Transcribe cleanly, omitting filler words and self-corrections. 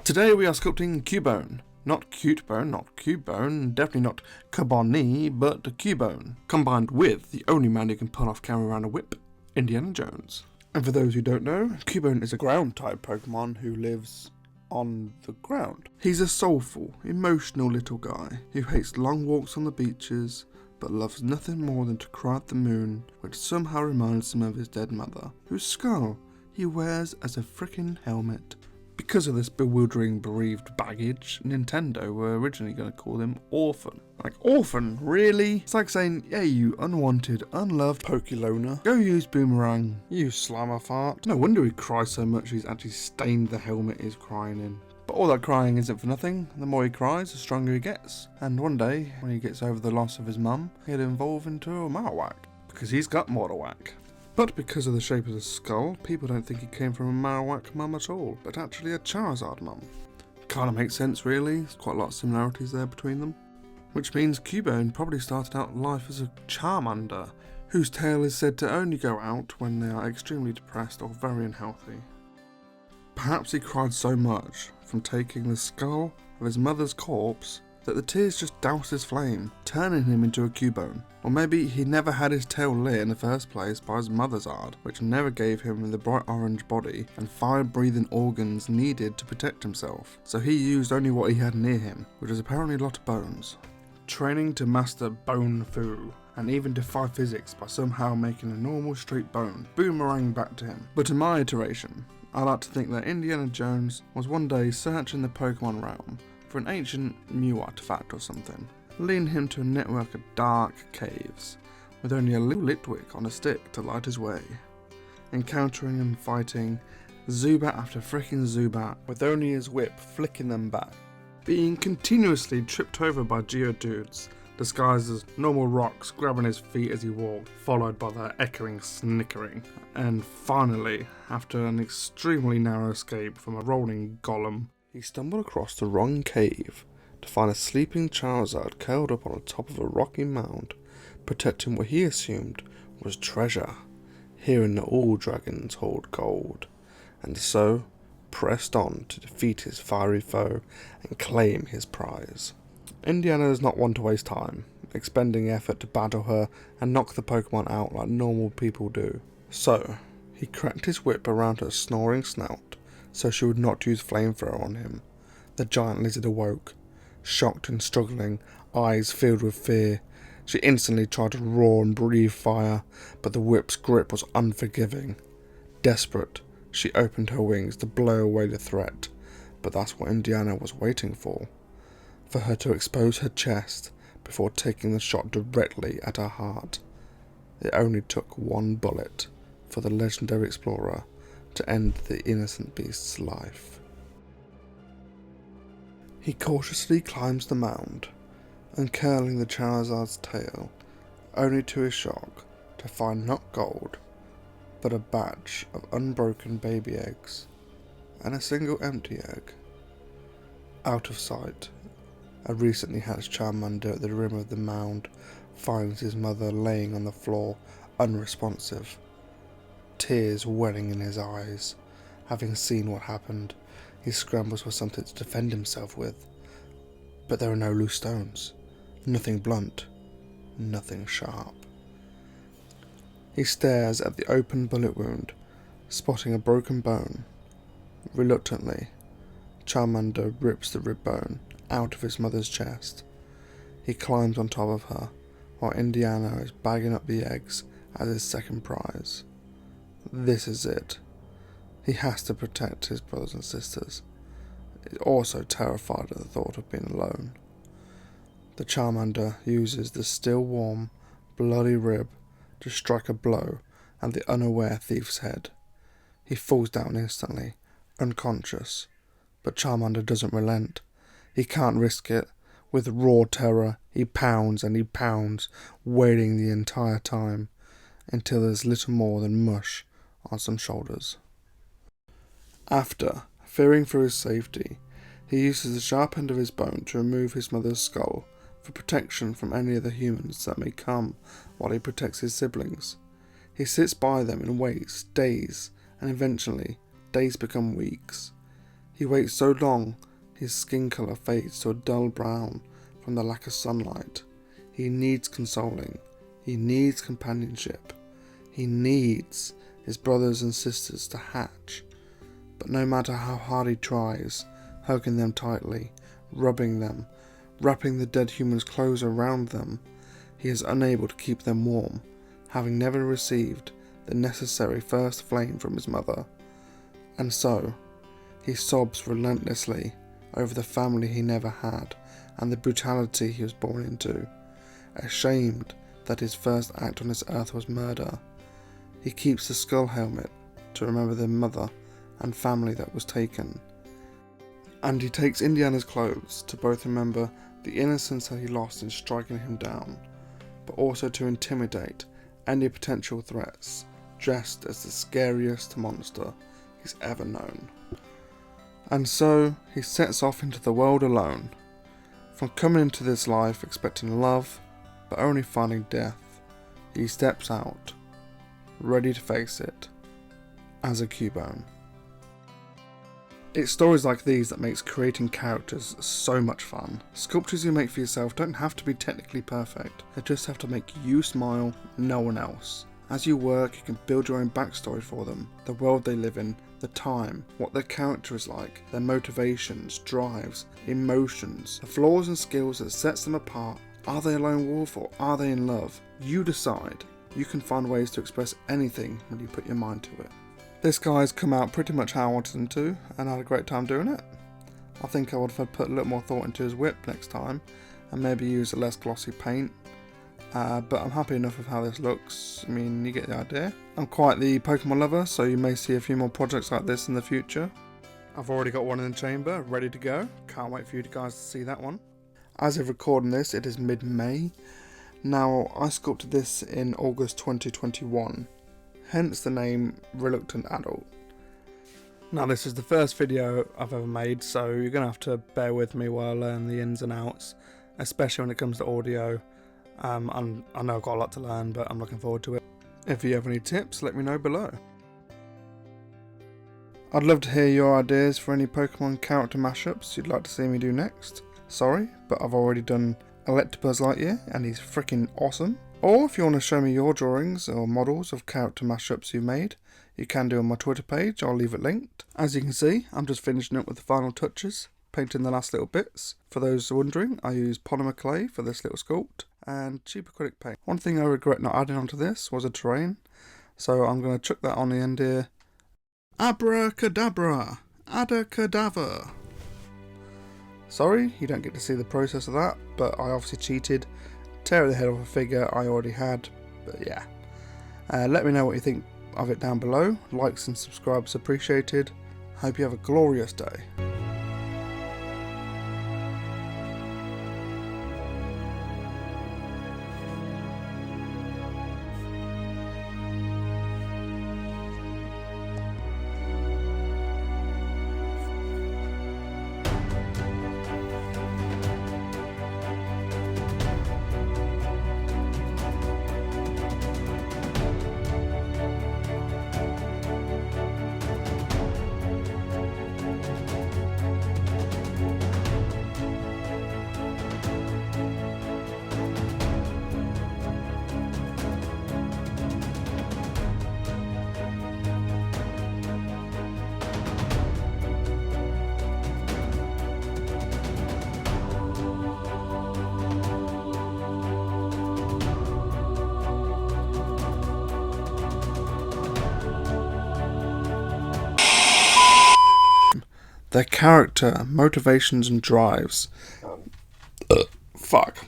Today we are sculpting Cubone. Not Cutebone, not Cubone, definitely not Cubone, but Cubone. Combined with the only man who can pull off camera around a whip, Indiana Jones. And for those who don't know, Cubone is a ground type Pokemon who lives on the ground. He's a soulful, emotional little guy who hates long walks on the beaches, but loves nothing more than to cry at the moon, which somehow reminds him of his dead mother, whose skull he wears as a frickin' helmet. Because of this bewildering bereaved baggage, Nintendo were originally going to call him Orphan. Like, Orphan? Really? It's like saying, yeah, you unwanted, unloved Pokeloner, go use Boomerang, you slammer fart. No wonder he cries so much he's actually stained the helmet he's crying in. But all that crying isn't for nothing. The more he cries, the stronger he gets. And one day, when he gets over the loss of his mum, he'll evolve into a Marowak, because he's got Marowak. But because of the shape of the skull, people don't think he came from a Marowak mum at all, but actually a Charizard mum. Kinda makes sense really, there's quite a lot of similarities there between them. Which means Cubone probably started out life as a Charmander, whose tail is said to only go out when they are extremely depressed or very unhealthy. Perhaps he cried so much from taking the skull of his mother's corpse that the tears just doused his flame, turning him into a Cubone. Or maybe he never had his tail lit in the first place by his mother's art, which never gave him the bright orange body and fire-breathing organs needed to protect himself, so he used only what he had near him, which was apparently a lot of bones. Training to master Bone Fu, and even defy physics by somehow making a normal straight bone boomerang back to him. But in my iteration, I like to think that Indiana Jones was one day searching the Pokemon realm for an ancient Mew artifact or something, leading him to a network of dark caves, with only a little Litwick on a stick to light his way. Encountering and fighting Zubat after frickin' Zubat, with only his whip flicking them back. Being continuously tripped over by Geodudes, disguised as normal rocks grabbing his feet as he walked, followed by their echoing snickering. And finally, after an extremely narrow escape from a rolling golem, he stumbled across the wrong cave to find a sleeping Charizard curled up on the top of a rocky mound, protecting what he assumed was treasure, hearing that all dragons hold gold, and so pressed on to defeat his fiery foe and claim his prize. Indiana is not one to waste time, expending effort to battle her and knock the Pokemon out like normal people do. So, he cracked his whip around her snoring snout, so she would not use flamethrower on him. The giant lizard awoke, shocked and struggling, eyes filled with fear. She instantly tried to roar and breathe fire, but the whip's grip was unforgiving. Desperate, she opened her wings to blow away the threat, but that's what Indiana was waiting for her to expose her chest before taking the shot directly at her heart. It only took one bullet for the legendary explorer to end the innocent beast's life. He cautiously climbs the mound, uncurling the Charizard's tail, only to his shock to find not gold, but a batch of unbroken baby eggs, and a single empty egg. Out of sight, a recently hatched Charmander at the rim of the mound finds his mother laying on the floor, unresponsive, tears welling in his eyes. Having seen what happened, he scrambles for something to defend himself with, but there are no loose stones, nothing blunt, nothing sharp. He stares at the open bullet wound, spotting a broken bone. Reluctantly, Charmander rips the rib bone out of his mother's chest. He climbs on top of her, while Indiana is bagging up the eggs as his second prize. This is it. He has to protect his brothers and sisters. He's also terrified at the thought of being alone. The Charmander uses the still warm, bloody rib to strike a blow at the unaware thief's head. He falls down instantly, unconscious, but Charmander doesn't relent. He can't risk it. With raw terror, he pounds and he pounds, wailing the entire time, until there's little more than mush on some shoulders. After, fearing for his safety, he uses the sharp end of his bone to remove his mother's skull for protection from any other humans that may come while he protects his siblings. He sits by them and waits days, and eventually days become weeks. He waits so long, his skin colour fades to a dull brown from the lack of sunlight. He needs consoling. He needs companionship. He needs his brothers and sisters to hatch. But no matter how hard he tries, hugging them tightly, rubbing them, wrapping the dead human's clothes around them, he is unable to keep them warm, having never received the necessary first flame from his mother. And so, he sobs relentlessly over the family he never had and the brutality he was born into, ashamed that his first act on this earth was murder. He keeps the skull helmet to remember the mother and family that was taken. And he takes Indiana's clothes to both remember the innocence that he lost in striking him down, but also to intimidate any potential threats, dressed as the scariest monster he's ever known. And so he sets off into the world alone. From coming into this life expecting love, but only finding death, he steps out, ready to face it, as a Cubone. It's stories like these that makes creating characters so much fun. Sculptures you make for yourself don't have to be technically perfect, they just have to make you smile, no one else. As you work, you can build your own backstory for them, the world they live in, the time, what their character is like, their motivations, drives, emotions, the flaws and skills that sets them apart. Are they a lone wolf or are they in love? You decide. You can find ways to express anything when you put your mind to it. This guy's come out pretty much how I wanted him to, and I had a great time doing it. I think I would have put a little more thought into his whip next time, and maybe use a less glossy paint. But I'm happy enough with how this looks. I mean, you get the idea. I'm quite the Pokemon lover, so you may see a few more projects like this in the future. I've already got one in the chamber, ready to go. Can't wait for you guys to see that one. As of recording this, it is mid-May. Now, I sculpted this in August 2021, hence the name Reluctant Adult. Now, this is the first video I've ever made, so you're going to have to bear with me while I learn the ins and outs, especially when it comes to audio. I know I've got a lot to learn, but I'm looking forward to it. If you have any tips, let me know below. I'd love to hear your ideas for any Pokemon character mashups you'd like to see me do next. Sorry, but I've already done Electabuzz Lightyear, and he's freaking awesome. Or if you want to show me your drawings or models of character mashups you've made, you can do on my Twitter page, I'll leave it linked. As you can see, I'm just finishing up with the final touches, painting the last little bits. For those wondering, I use polymer clay for this little sculpt, and cheap acrylic paint. One thing I regret not adding onto this was a terrain, so I'm going to chuck that on the end here. Abracadabra! Adacadaver! Sorry, you don't get to see the process of that, but I obviously cheated. Tear the head off a figure I already had, but yeah. Let me know what you think of it down below. Likes and subscribes appreciated. Hope you have a glorious day. Their character, motivations and drives. Fuck.